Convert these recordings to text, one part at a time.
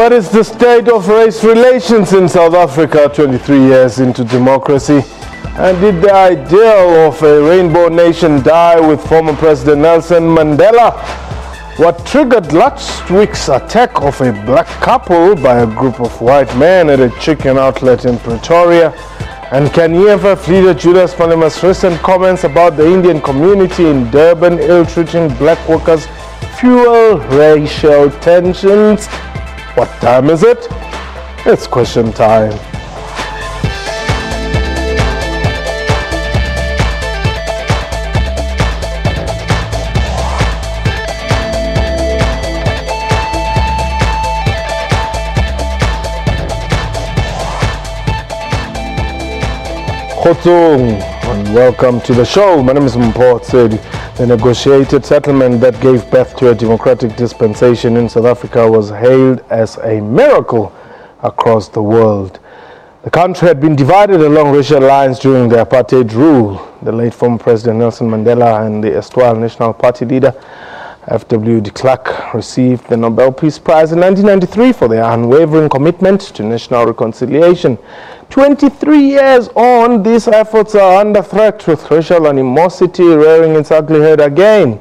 What is the state of race relations in South Africa 23 years into democracy? And did the ideal of a rainbow nation die with former President Nelson Mandela? What triggered last week's attack of a black couple by a group of white men at a chicken outlet in Pretoria? And can EFF leader Julius Malema's recent comments about the Indian community in Durban ill-treating black workers fuel racial tensions? What time is it? It's question time. Khotsong, and welcome to the show. My name is Mohamed. The negotiated settlement that gave birth to a democratic dispensation in South Africa was hailed as a miracle across the world. The country had been divided along racial lines during the apartheid rule. The late former President Nelson Mandela and the erstwhile National Party leader F.W. de Klerk received the Nobel Peace Prize in 1993 for their unwavering commitment to national reconciliation. 23 years on, these efforts are under threat, with racial animosity rearing its ugly head again.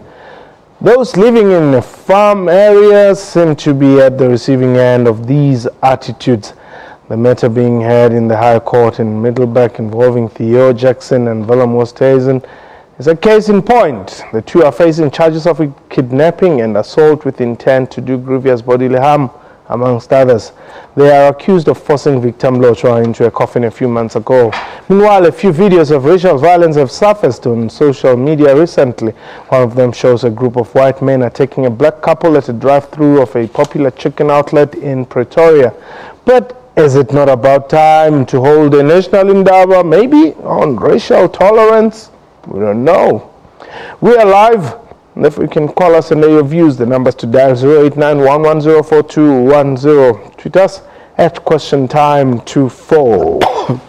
Those living in farm areas seem to be at the receiving end of these attitudes. The matter being heard in the High Court in Middelburg involving Theo Jackson and Willem Oosthuizen is a case in point. The two are facing charges of kidnapping and assault with intent to do grievous bodily harm, amongst others. They are accused of forcing victim Lotshwa into a coffin a few months ago. Meanwhile, a few videos of racial violence have surfaced on social media recently. One of them shows a group of white men attacking a black couple at a drive-thru of a popular chicken outlet in Pretoria. But is it not about time to hold a national endeavor, maybe on racial tolerance? We don't know. We are live. And if you can call us and lay your views, the numbers to dial 0891104210. Tweet us at QuestionTime24.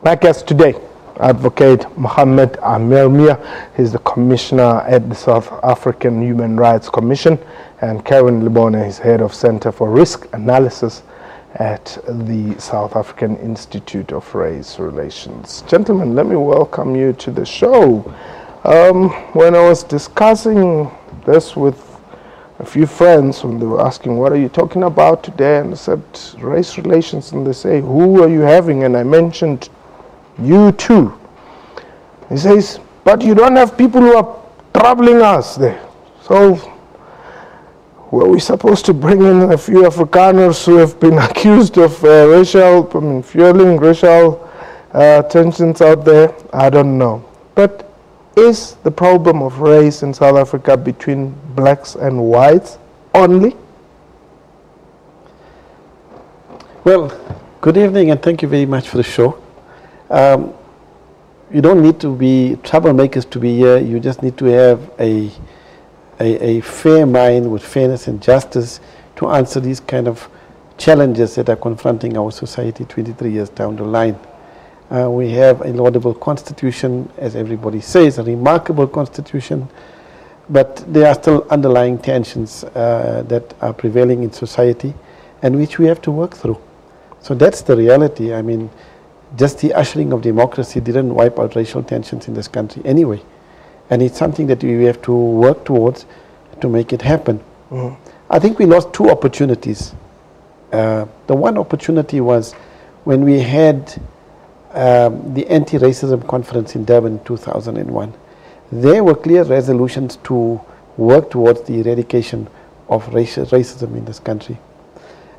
My guest today, Advocate Mohamed Ameermia. He's the Commissioner at the South African Human Rights Commission, and Kerwin Lebone is Head of Center for Risk Analysis at the South African Institute of Race Relations. Gentlemen, let me welcome you to the show. When I was discussing this with a few friends, when they were asking, what are you talking about today? And I said, race relations. And they say, who are you having? And I mentioned you too. He says, but you don't have people who are troubling us there. So were we supposed to bring in a few Afrikaners who have been accused of fueling racial tensions out there? I don't know. But is the problem of race in South Africa between blacks and whites only? Well, good evening and thank you very much for the show. You don't need to be troublemakers to be here. You just need to have a fair mind with fairness and justice to answer these kind of challenges that are confronting our society 23 years down the line. We have a laudable constitution, as everybody says, a remarkable constitution, but there are still underlying tensions that are prevailing in society and which we have to work through. So that's the reality. I mean, just the ushering of democracy didn't wipe out racial tensions in this country anyway. And it's something that we have to work towards to make it happen. Mm-hmm. I think we lost two opportunities. The one opportunity was when we had the anti-racism conference in Durban in 2001. There were clear resolutions to work towards the eradication of racism in this country.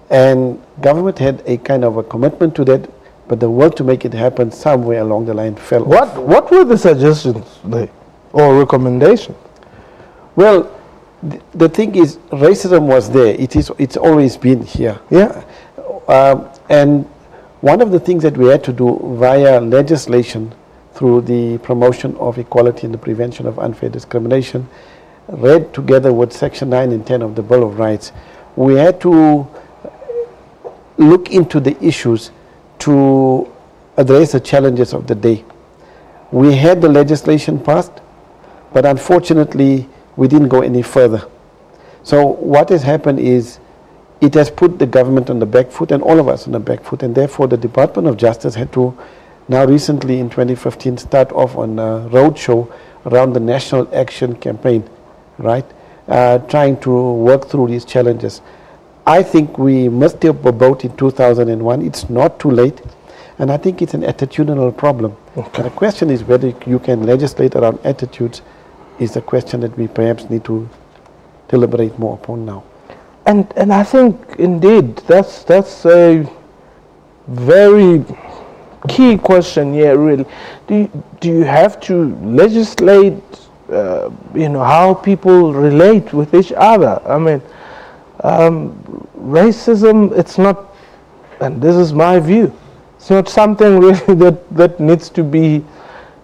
And government had a kind of a commitment to that, but the work to make it happen somewhere along the line fell off. What were the suggestions there, or recommendations? Well, the thing is, racism was there. It's always been here. Yeah. And one of the things that we had to do via legislation through the promotion of equality and the prevention of unfair discrimination, read together with Section 9 and 10 of the Bill of Rights, we had to look into the issues to address the challenges of the day. We had the legislation passed, but unfortunately we didn't go any further. So what has happened is it has put the government on the back foot and all of us on the back foot, and therefore the Department of Justice had to now recently in 2015 start off on a roadshow around the National Action Campaign, right? Trying to work through these challenges. I think we missed the boat in 2001. It's not too late, and I think it's an attitudinal problem. Okay. The question is whether you can legislate around attitudes is the question that we perhaps need to deliberate more upon now. And I think indeed that's a very key question here. Really, do you have to legislate? How people relate with each other. I mean, racism. It's not, and this is my view. It's not something really that needs to be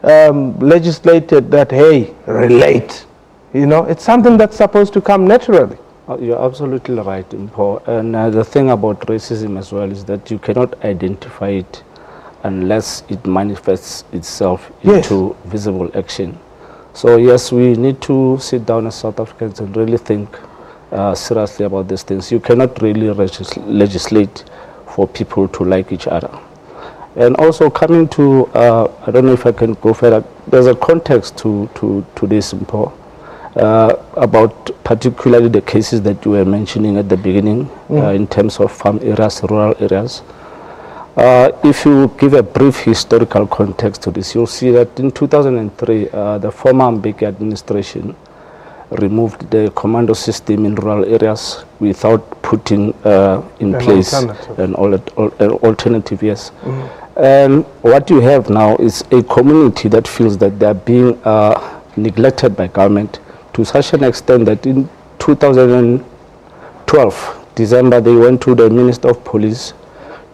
legislated. That hey, relate. It's something that's supposed to come naturally. You're absolutely right, Mpo. And the thing about racism as well is that you cannot identify it unless it manifests itself into visible action. So yes, we need to sit down as South Africans and really think seriously about these things. You cannot really legislate for people to like each other. And also coming to, I don't know if I can go further, there's a context to this, Mpo. About particularly the cases that you were mentioning at the beginning in terms of farm areas, rural areas. If you give a brief historical context to this, you'll see that in 2003, the former Mbeki administration removed the commando system in rural areas without putting in place an alternative, yes. And what you have now is a community that feels that they are being neglected by government, to such an extent that in 2012, December, they went to the Minister of Police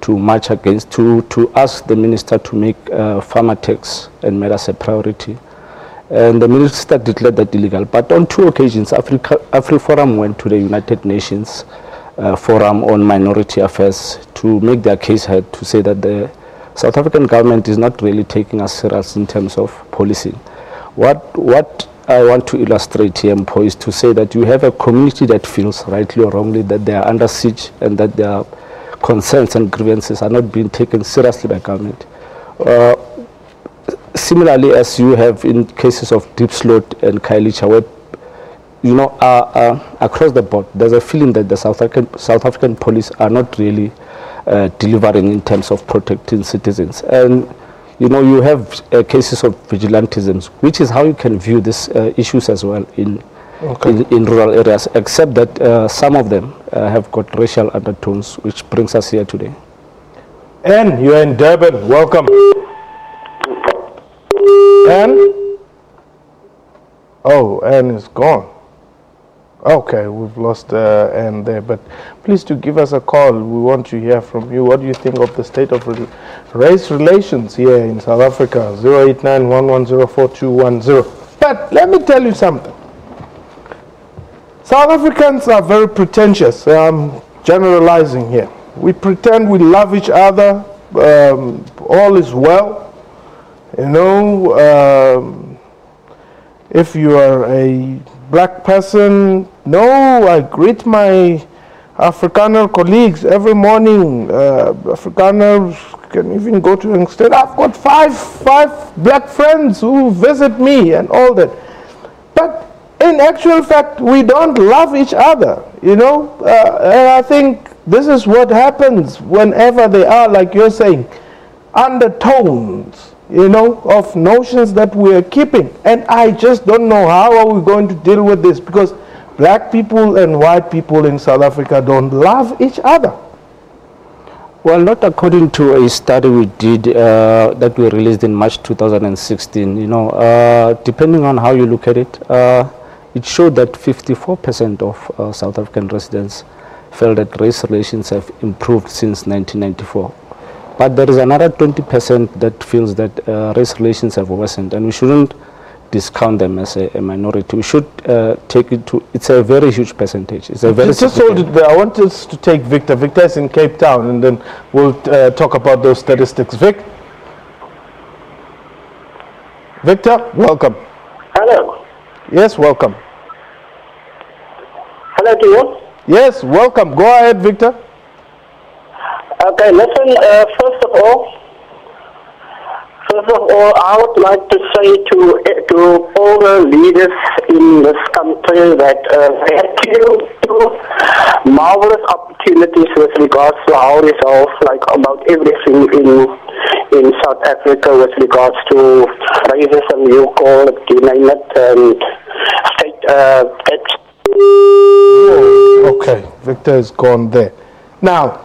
to march against, to ask the minister to make farmer tax and made us a priority. And the minister declared that illegal. But on 2 occasions, AfriForum went to the United Nations Forum on Minority Affairs to make their case heard, to say that the South African government is not really taking us serious in terms of policing. What I want to illustrate here, Mpo, is to say that you have a community that feels, rightly or wrongly, that they are under siege and that their concerns and grievances are not being taken seriously by government. Similarly, as you have in cases of Deep Slot and Khayelitsha, where across the board, there's a feeling that the South African police are not really delivering in terms of protecting citizens. And you have cases of vigilantism, which is how you can view these issues as well in rural areas, except that some of them have got racial undertones, which brings us here today. Anne, you're in Durban. Welcome. Anne? Oh, Anne is gone. Okay, we've lost Anne there, but please do give us a call. We want to hear from you. What do you think of the state of race relations here in South Africa? 089-1104-210. But let me tell you something. South Africans are very pretentious. I'm generalizing here. We pretend we love each other. All is well. If you are a black person, no, I greet my Afrikaner colleagues every morning. Afrikaners can even go to an extent. I've got five black friends who visit me and all that. But in actual fact, we don't love each other, and I think this is what happens whenever there are, like you're saying, undertones, of notions that we are keeping. And I just don't know how are we going to deal with this, because black people and white people in South Africa don't love each other. Well, not according to a study we did that we released in March 2016. Depending on how you look at it, it showed that 54% of South African residents felt that race relations have improved since 1994. But there is another 20% that feels that race relations have worsened, and we shouldn't discount them as a minority. We should take it to, it's a very huge percentage. It's a very just hold it there. I want us to take Victor. Victor is in Cape Town, and then we'll talk about those statistics. Victor, welcome. Hello. Yes, welcome. Hello to you. Yes, welcome. Go ahead, Victor. Okay, listen, first of all, I would like to say to all the leaders in this country that they have two marvelous opportunities with regards to how resolve like about everything in South Africa with regards to racism, you call it, you name it, state Okay, Victor is gone there. Now,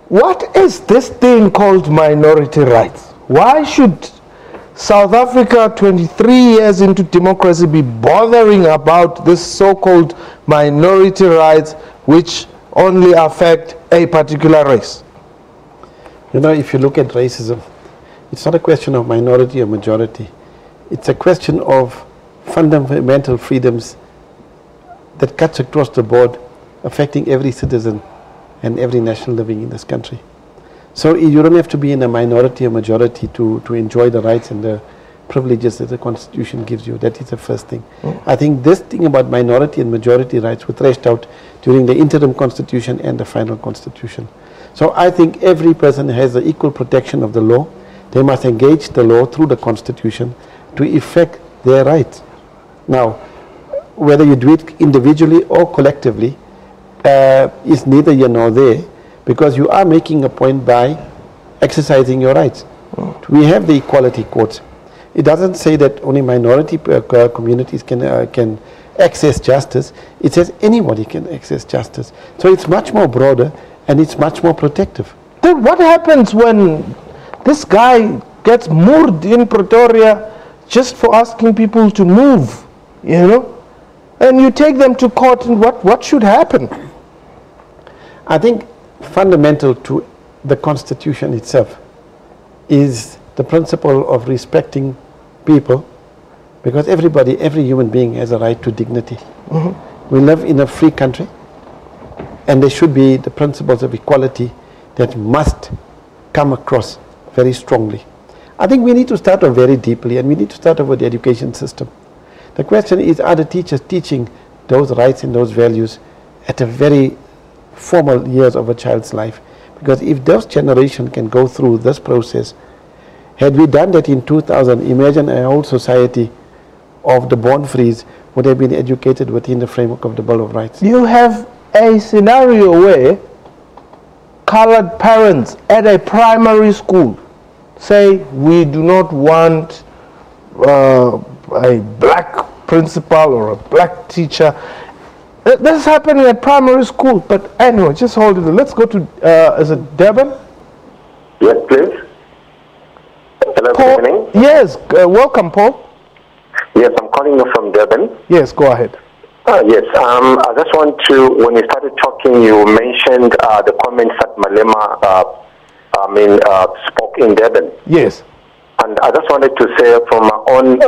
what is this thing called minority rights? Why should South Africa, 23 years into democracy, be bothering about this so-called minority rights which only affect a particular race? You know, if you look at racism, it's not a question of minority or majority. It's a question of fundamental freedoms that cuts across the board, affecting every citizen and every national living in this country. So you don't have to be in a minority or majority to enjoy the rights and the privileges that the Constitution gives you. That is the first thing. I think this thing about minority and majority rights were thrashed out during the interim Constitution and the final Constitution. So I think every person has the equal protection of the law. They must engage the law through the Constitution to effect their rights. Now, whether you do it individually or collectively, is neither here nor there, because you are making a point by exercising your rights. We have the equality courts. It doesn't say that only minority communities can access justice. It says anybody can access justice. So it's much more broader and it's much more protective. Then what happens when this guy gets moved in Pretoria just for asking people to move, you know? And you take them to court, and what should happen? I think fundamental to the Constitution itself is the principle of respecting people, because every human being has a right to dignity. We live in a free country, and there should be the principles of equality that must come across very strongly. I think we need to start off very deeply, and we need to start off with the education system. The question is, are the teachers teaching those rights and those values at the very formal years of a child's life? Because if those generation can go through this process, had we done that in 2000, imagine a whole society of the born-frees would have been educated within the framework of the Bill of Rights. You have a scenario where colored parents at a primary school say, we do not want a black principal or a black teacher. This is happening at primary school. But anyway, just hold it. Let's go to, is it Durban? Yes, please. Hello, Paul? good evening. Yes, welcome, Paul. Yes, I'm calling you from Durban. Yes, go ahead. Yes, I just want to, when you started talking, you mentioned the comments that Malema spoke in Durban. Yes. And I just wanted to say from my own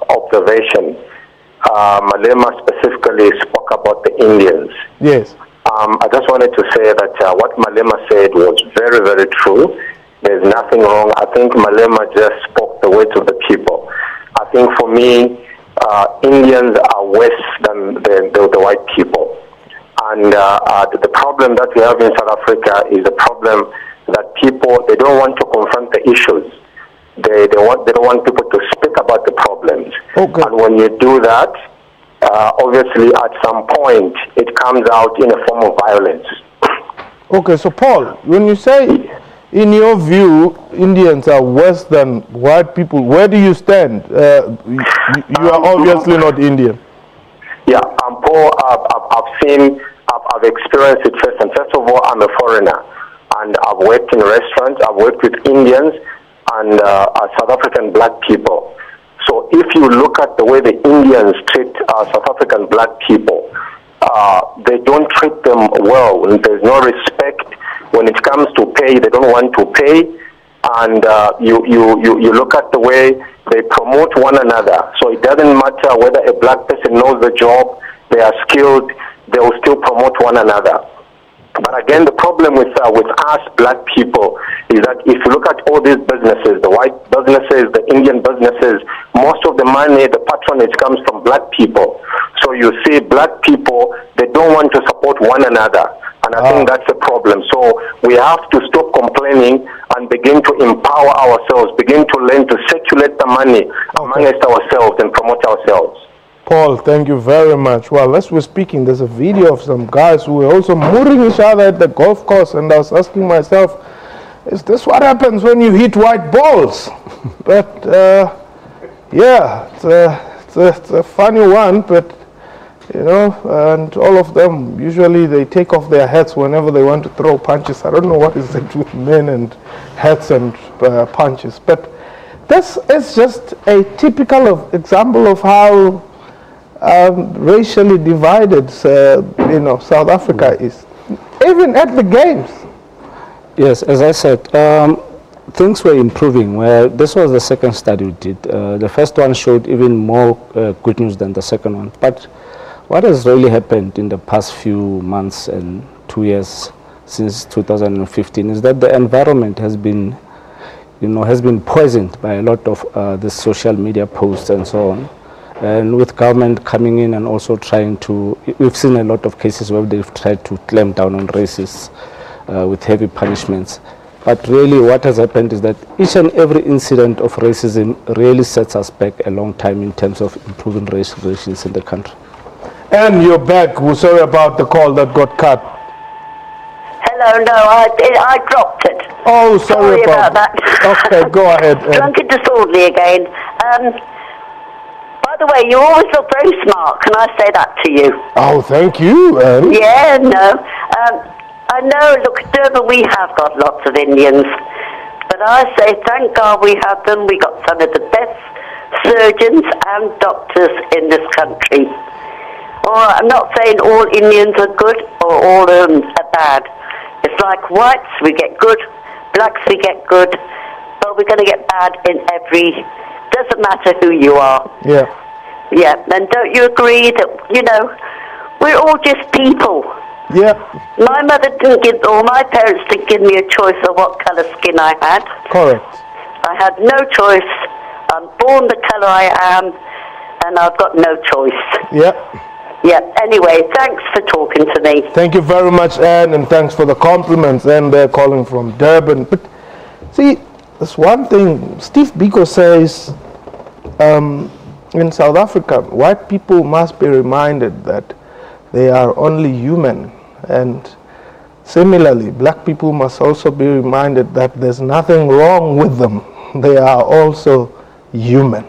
observation, Malema specifically spoke about the Indians. Yes. I just wanted to say that what Malema said was very, very true. There's nothing wrong. I think Malema just spoke the words of the people. I think for me, Indians are worse than the white people. And the problem that we have in South Africa is a problem that people, they don't want to confront the issues. They don't want people to speak about the problems. Okay. And when you do that, obviously at some point it comes out in a form of violence. Okay, so Paul, when you say, in your view, Indians are worse than white people, where do you stand? You are obviously not Indian. Yeah, Paul, I've experienced it first. And first of all, I'm a foreigner. And I've worked in restaurants, I've worked with Indians and South African black people. So if you look at the way the Indians treat South African black people, they don't treat them well. There's no respect. When it comes to pay, they don't want to pay. And you look at the way they promote one another. So it doesn't matter whether a black person knows the job, they are skilled, they will still promote one another. But again, the problem with us black people is that if you look at all these businesses, the white businesses, the Indian businesses, most of the money, the patronage comes from black people. So you see black people, they don't want to support one another. And I think that's a problem. So we have to stop complaining and begin to empower ourselves, begin to learn to circulate the money amongst ourselves and promote ourselves. Paul, thank you very much. Well, as we're speaking, there's a video of some guys who were also mooring each other at the golf course, and I was asking myself, is this what happens when you hit white balls? But yeah, it's a funny one, but you know, and all of them, usually they take off their hats whenever they want to throw punches. I don't know what is it with men and hats and punches, but this is just a typical example of how racially divided, you know, South Africa is, even at the games. Yes, as I said, things were improving. Where this was the second study we did. The first one showed even more good news than the second one. But what has really happened in the past few months and 2 years since 2015 is that the environment has been, you know, has been poisoned by a lot of the social media posts and so on. And with government coming in and also trying to, we've seen a lot of cases where they've tried to clamp down on racists with heavy punishments. But really what has happened is that each and every incident of racism really sets us back a long time in terms of improving racial relations in the country. And you're back. We're sorry about the call that got cut. Hello, no, I dropped it. Oh, sorry about that. Okay, go ahead. Drunk and disorderly again. By the way, you always look very smart. Can I say that to you? Oh, thank you. Yeah, no. I know, look, Durban, we have got lots of Indians. But I say, thank God we have them. We got some of the best surgeons and doctors in this country. I'm not saying all Indians are good or all are bad. It's like whites, we get good. Blacks, we get good. But we're going to get bad in every... Doesn't matter who you are. Yeah. Yeah, and don't you agree that, you know, we're all just people. Yeah. My mother didn't give, or my parents didn't give me a choice of what colour skin I had. Correct. I had no choice. I'm born the colour I am, and I've got no choice. Yeah. Yeah, anyway, thanks for talking to me. Thank you very much, Anne, and thanks for the compliments. And they're calling from Durban. But see, there's one thing Steve Biko says, in South Africa, white people must be reminded that they are only human. And similarly, black people must also be reminded that there's nothing wrong with them. They are also human.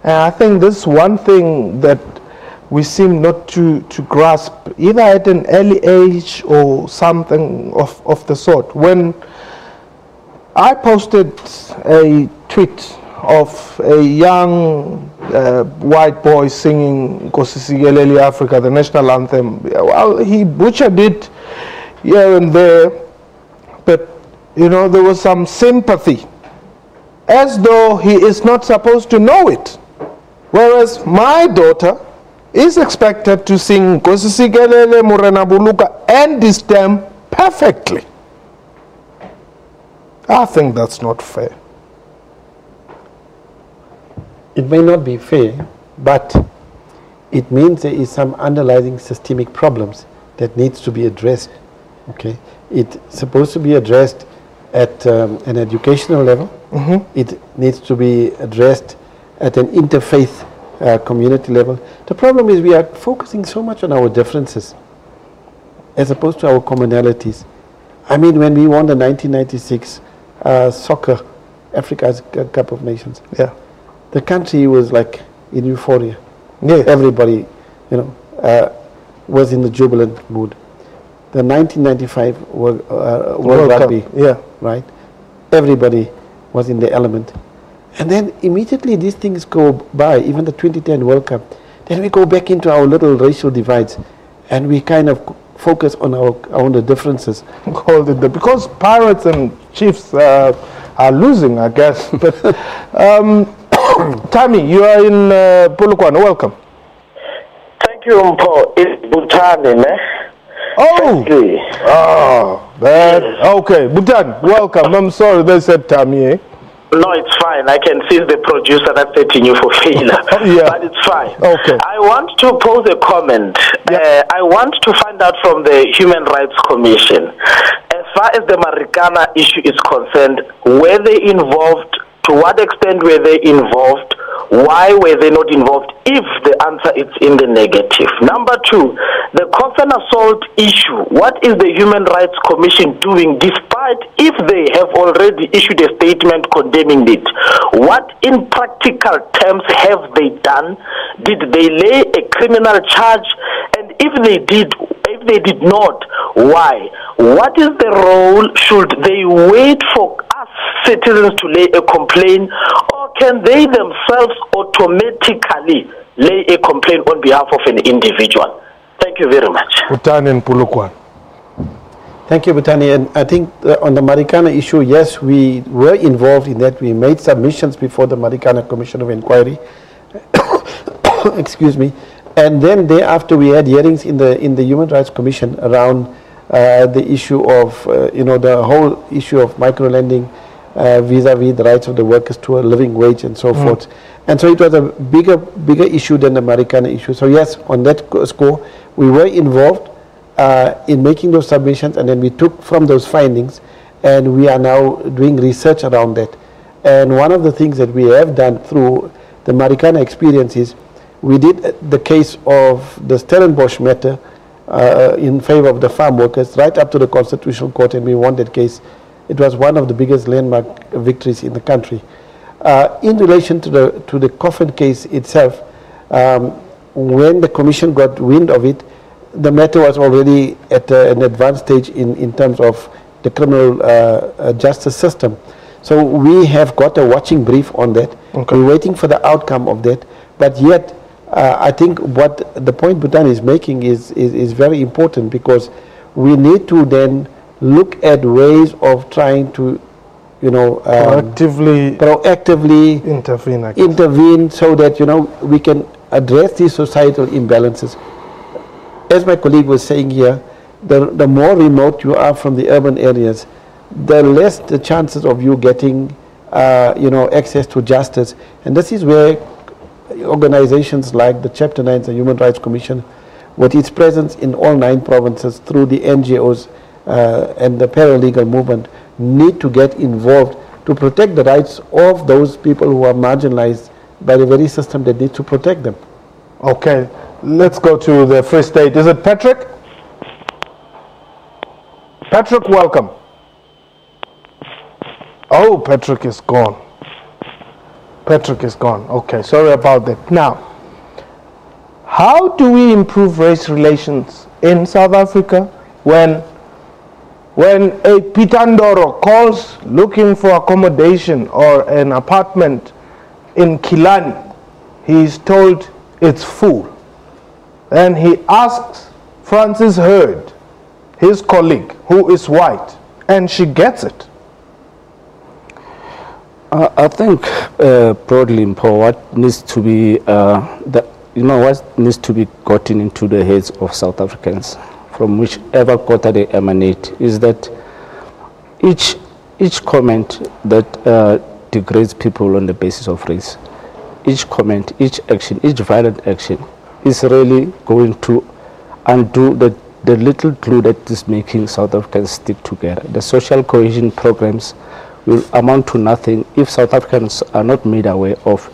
And I think this is one thing that we seem not to grasp, either at an early age or something of the sort. When I posted a tweet of a young white boy singing Nkosi Sikelel' Africa, the national anthem. Well, he butchered it here and there, but you know, there was some sympathy, as though he is not supposed to know it. Whereas my daughter is expected to sing Nkosi Sikelel' Morena Buluka and this stem perfectly. I think that's not fair. It may not be fair, but it means there is some underlying systemic problems that needs to be addressed. Okay, it's supposed to be addressed at an educational level. It needs to be addressed at an interfaith community level. The problem is we are focusing so much on our differences as opposed to our commonalities. I mean, when we won the 1996 soccer Africa's Cup of Nations, yeah, the country was like in euphoria. Yeah. Everybody, you know, was in the jubilant mood. The 1995 World Rugby, yeah, right? Everybody was in the element. And then immediately these things go by, even the 2010 World Cup, then we go back into our little racial divides and we kind of focus on the differences. Because Pirates and Chiefs are losing, I guess. But Tammy, you are in Polokwane. Welcome. Thank you, Mpo. It's Butani, ne? Oh! Okay, Bhutan, welcome. I'm sorry they said Tammy, eh? No, it's fine. I can see the producer that's setting you for failure. Yeah. But it's fine. Okay. I want to pose a comment. Yeah. I want to find out from the Human Rights Commission, as far as the Marikana issue is concerned, were they involved? To what extent were they involved? Why were they not involved if the answer is in the negative? Number two, the coffin assault issue. What is the Human Rights Commission doing despite if they have already issued a statement condemning it? What in practical terms have they done? Did they lay a criminal charge? And if they did not, why? What is the role? Should they wait for us citizens to lay a complaint, or can they themselves automatically lay a complaint on behalf of an individual? Thank you very much. Bhutan Pulukwan. Thank you, Bhutani. And I think on the Marikana issue, yes, we were involved in that. We made submissions before the Marikana Commission of Inquiry. Excuse me. And then thereafter, we had hearings in the Human Rights Commission around the issue of, the whole issue of micro-lending vis-a-vis the rights of the workers to a living wage and so forth. And so it was a bigger issue than the Marikana issue. So yes, on that score, we were involved in making those submissions, and then we took from those findings, and we are now doing research around that. And one of the things that we have done through the Marikana experience is we did the case of the Stellenbosch matter in favor of the farm workers right up to the Constitutional Court, and we won that case. It was one of the biggest landmark victories in the country. In relation to the coffin case itself, when the commission got wind of it, the matter was already at an advanced stage in terms of the criminal justice system. So we have got a watching brief on that. Okay. We're waiting for the outcome of that. But yet, I think what the point Bhutan is making is very important, because we need to then look at ways of trying to, proactively intervene so that, we can address these societal imbalances. As my colleague was saying here, the more remote you are from the urban areas, the less the chances of you getting, access to justice. And this is where organizations like the Chapter 9, the Human Rights Commission, with its presence in all 9 provinces through the NGOs and the paralegal movement, need to get involved to protect the rights of those people who are marginalized by the very system that needs to protect them. Okay, let's go to the Free State. Is it Patrick? Patrick, welcome. Oh, Patrick is gone. Patrick is gone. Okay, sorry about that. Now, how do we improve race relations in South Africa when a Pitandoro calls looking for accommodation or an apartment in Kilani, he is told it's full. Then he asks Francis Hurd, his colleague, who is white, and she gets it. I think broadly, what needs to be what needs to be gotten into the heads of South Africans, from whichever quarter they emanate, is that each comment that degrades people on the basis of race, each comment, each action, each violent action, is really going to undo the little glue that is making South Africans stick together. The social cohesion programs will amount to nothing if South Africans are not made aware of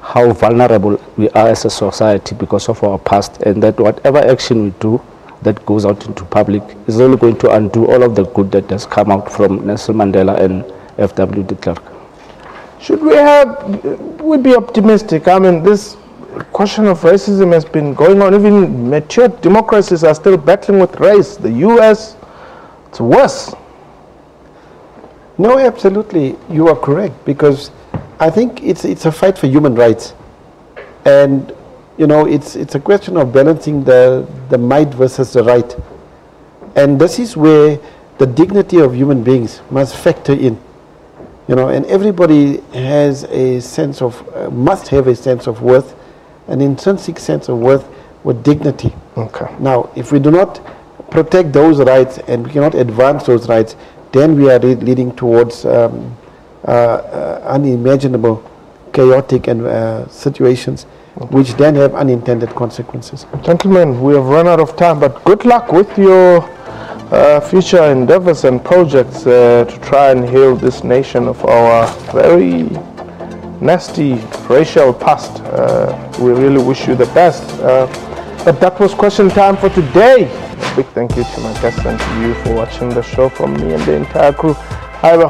how vulnerable we are as a society because of our past, and that whatever action we do that goes out into public is only going to undo all of the good that has come out from Nelson Mandela and F.W. de Klerk. Should we be optimistic? I mean, this question of racism has been going on. Even mature democracies are still battling with race. The U.S., it's worse. No, absolutely, you are correct, because I think it's a fight for human rights, and it's a question of balancing the might versus the right, and this is where the dignity of human beings must factor in, and everybody has a sense of must have a sense of worth, an intrinsic sense of worth with dignity. Okay. Now, if we do not protect those rights and we cannot advance those rights, then we are leading towards unimaginable, chaotic and situations which then have unintended consequences. Gentlemen, we have run out of time, but good luck with your future endeavors and projects to try and heal this nation of our very nasty racial past. We really wish you the best. But that was question time for today. A big thank you to my guests and to you for watching the show from me and the entire crew. I have a